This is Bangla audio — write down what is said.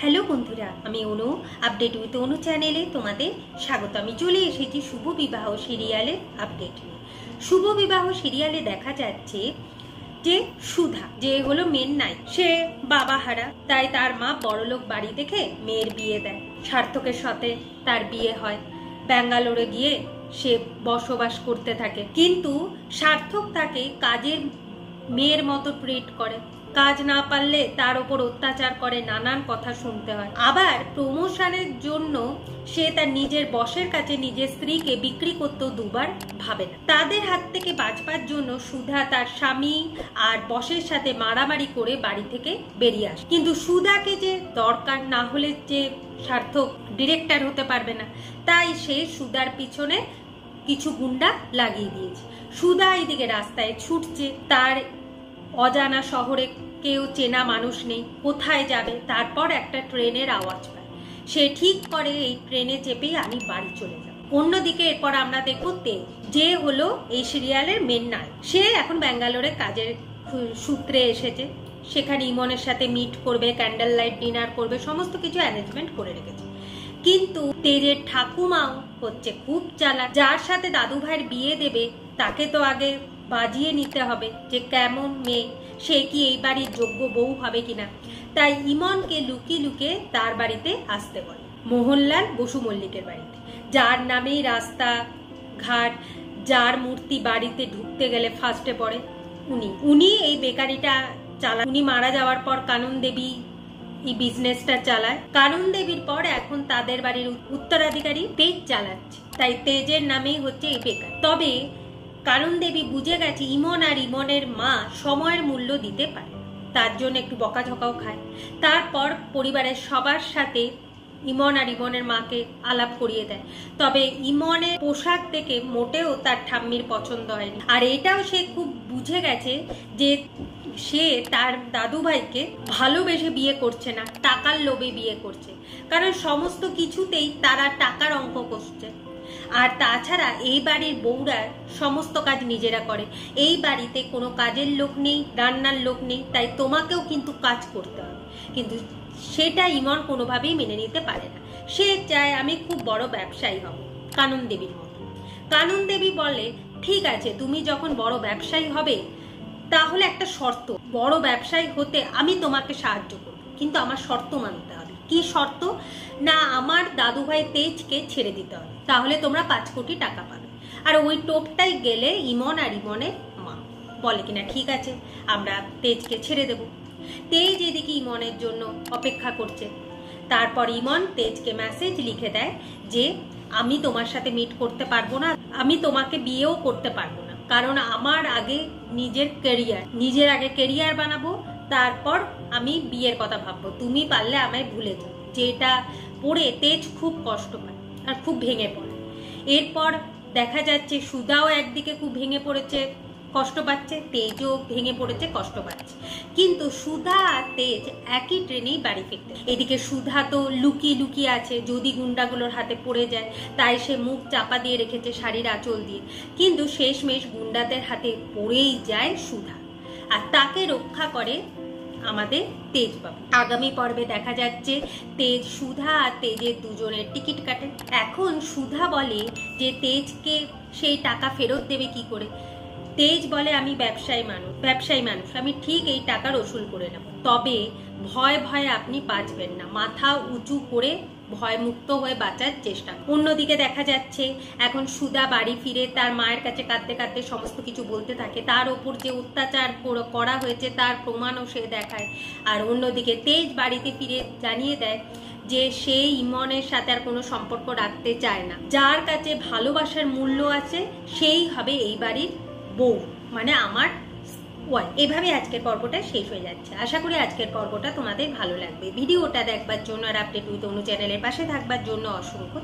হ্যালো বন্ধুরা, আমি অনু। আপডেট উইথ অনু চ্যানেলে তোমাদের স্বাগত। আমি চলে এসেছি শুভ বিবাহ সিরিয়ালের আপডেট নিয়ে। শুভ বিবাহ সিরিয়ালে দেখা যাচ্ছে যে সুধা, যে হলো মেন নায়ক, সে বাবা হারা, তাই তার মা বড়লোক বাড়ি দেখে মেয়ের বিয়ে দেয়। সার্থকের সাথে তার বিয়ে হয়। ব্যাঙ্গালোরে গিয়ে সে বসবাস করতে থাকে, কিন্তু সার্থক তাকে কাজের মেয়ের মতো ট্রিট করে। কাজ না পারলে তার উপর অত্যাচার করে, নানান কথা শুনতে হয়। আবার প্রমোশনের জন্য সে তার নিজের বসের কাছে নিজের স্ত্রীকে বিক্রি করতেও দুবার ভাবে না। তাদের হাত থেকে বাঁচবার জন্য সুধা তার স্বামী আর বসের সাথে মারামারি করে বাড়ি থেকে বেরিয়ে আসে। কিন্তু সুধাকে যে দরকার, না হলে যে সার্থক ডিরেক্টর হতে পারবে না, তাই সে সুধার পিছনে কিছু গুন্ডা লাগিয়ে দিয়েছে। সুধা এইদিকে রাস্তায় ছুটছে, তার অজানা শহরে কেউ চেনা মানুষ নেই, কোথায় যাবে। তারপর একটা ট্রেনের আওয়াজ পায়, সে ঠিক করে এই ট্রেনে চেপেই আমি বাড়ি চলে যাব। অন্যদিকে এরপর আমরা দেখবো তেজ, যে হলো এই সিরিয়ালের মেন নায়ক। সে এখন ব্যাঙ্গালোরে কাজের সূত্রে এসেছে। সেখানে ইমনের সাথে মিট করবে, ক্যান্ডেল লাইট ডিনার করবে, সমস্ত কিছু অ্যারেঞ্জমেন্ট করে রেখেছে। কিন্তু তেজের ঠাকুমাও হচ্ছে খুব চালাক। যার সাথে দাদু ভাইয়ের বিয়ে দেবে তাকে তো আগে বাজিয়ে নিতে হবে যে কেমন মেয়ে, সে কি এই বাড়ির যোগ্য বউ হবে কিনা। তাই ইমনকে লুকিয়ে লুকিয়ে তার বাড়িতে আসতে বলে, মোহনলাল বসু মল্লিকের বাড়িতে, যার নামেই রাস্তা ঘাট, যার মূর্তি বাড়িতে ঢুকতে গেলে ফার্স্টে পড়ে উনি এই বেকারিটা চালান। উনি মারা যাওয়ার পর কানন দেবী এই বিজনেসটা চালায়। কানন দেবীর পর এখন তাদের বাড়ির উত্তরাধিকারী তেজ চালাচ্ছে, তাই তেজের নামেই হচ্ছে এই বেকার। তবে কানন দেবী বুঝে গেছে ইমন আর ইমনের মা সময়ের মূল্য দিতে পারে, তার জন্য একটু বকাঝকাও খায়। তারপর পরিবারের সবার সাথে ইমন আর ইমনের মাকে আলাপ করিয়ে দেয়। তবে ইমনের পোশাক দেখে মোটেও তার ঠাম্মির পছন্দ হয়নি। আর এটাও সে খুব বুঝে গেছে যে সে তার দাদু ভাইকে ভালোবেসে বিয়ে করছে না, টাকার লোভে বিয়ে করছে। কারণ সমস্ত কিছুতেই তারা টাকার অঙ্ক কষছে। আর তাছাড়া এই বাড়ির বউরা সমস্ত কাজ নিজেরা করে। এই বাড়িতে কোনো কাজের লোক নেই, রান্নার লোক নেই, তাই তোমাকেও কিন্তু কাজ করতে হবে। কিন্তু সেটা ইমন কোনোভাবেই মেনে নিতে পারে না। সে চায় আমি খুব বড় ব্যবসায়ী হব, কানন দেবীর মতো। কানন দেবী বলে, ঠিক আছে, তুমি যখন বড় ব্যবসায়ী হবে তাহলে একটা শর্ত, বড় ব্যবসায়ী হতে আমি তোমাকে সাহায্য করব, কিন্তু আমার শর্ত মানতে হবে। কি শর্ত? না, আমার দাদু ভাই তেজকে ছেড়ে দিতে হবে, তাহলে তোমরা 5 কোটি টাকা পাবে। আর ওই টোপটাই গেলে ইমন আর ইমনের মা বলে কিনা ঠিক আছে, আমরা তেজকে ছেড়ে দেব। তেজ এদিকে ইমনের জন্য অপেক্ষা করছে। তারপর ইমন তেজকে মেসেজ লিখে দেয় যে আমি তোমার সাথে মিট করতে পারবো না, আমি তোমাকে বিয়েও করতে পারবো না, কারণ আমার আগে নিজের আগে কেরিয়ার বানাবো, তারপর আমি বিয়ের কথা ভাববো, তুমি পারলে আমায় ভুলে যাও। যেটা পড়ে তেজ খুব কষ্ট পায় আর খুব ভেঙে পড়ে। এরপর দেখা যাচ্ছে সুধাও একদিকে খুব ভেঙে পড়েছে, কষ্ট পাচ্ছে, তেজও ভেঙে পড়েছে, কষ্ট পাচ্ছে। কিন্তু সুধা আর তেজ একই ট্রেনেই বাড়ি ফিরতে। এদিকে সুধা তো লুকিয়ে লুকিয়ে আছে, যদি গুন্ডাগুলোর হাতে পড়ে যায়, তাই সে মুখ চাপা দিয়ে রেখেছে শাড়ির আঁচল দিয়ে। কিন্তু শেষমেশ গুন্ডাদের হাতে পড়েই যায় সুধা, আর তাকে রক্ষা করে আমাদের তেজ বাবু। আগামী পর্বে দেখা যাচ্ছে তেজ, সুধা আর তেজের দুজনের টিকিট কাটে। এখন সুধা বলে যে তেজকে সেই টাকা ফেরত দেবে কি করে। তেজ বলে, আমি ব্যবসায়ী মানুষ, আমি ঠিক এই টাকার ওসুল করে নেব, তবে ভয়ে ভয়ে আপনি বাঁচবেন না, মাথা উঁচু করে ভয় মুক্ত হয়ে বাঁচার চেষ্টা। অন্যদিকে দেখা যাচ্ছে এখন সুধা বাড়ি ফিরে তার মায়ের কাছে কাঁদতে কাঁদতে সমস্ত কিছু বলতে থাকে। তার ওপর যে অত্যাচার করা হয়েছে তার প্রমাণও সে দেখায়। আর অন্যদিকে তেজ বাড়িতে ফিরে জানিয়ে দেয় যে সে ইমনের সাথে আর কোনো সম্পর্ক রাখতে চায় না, যার কাছে ভালোবাসার মূল্য আছে সেই হবে এই বাড়ির বউ, মানে আমার ওয়াইফ। এভাবে আজকের পর্বটা শেষ হয়ে যাচ্ছে। আশা করি আজকের পর্বটা তোমাদের ভালো লাগবে। ভিডিওটা দেখবার জন্য আর আপডেট উইথ অনু চ্যানেলের পাশে থাকবার জন্য অসংখ্য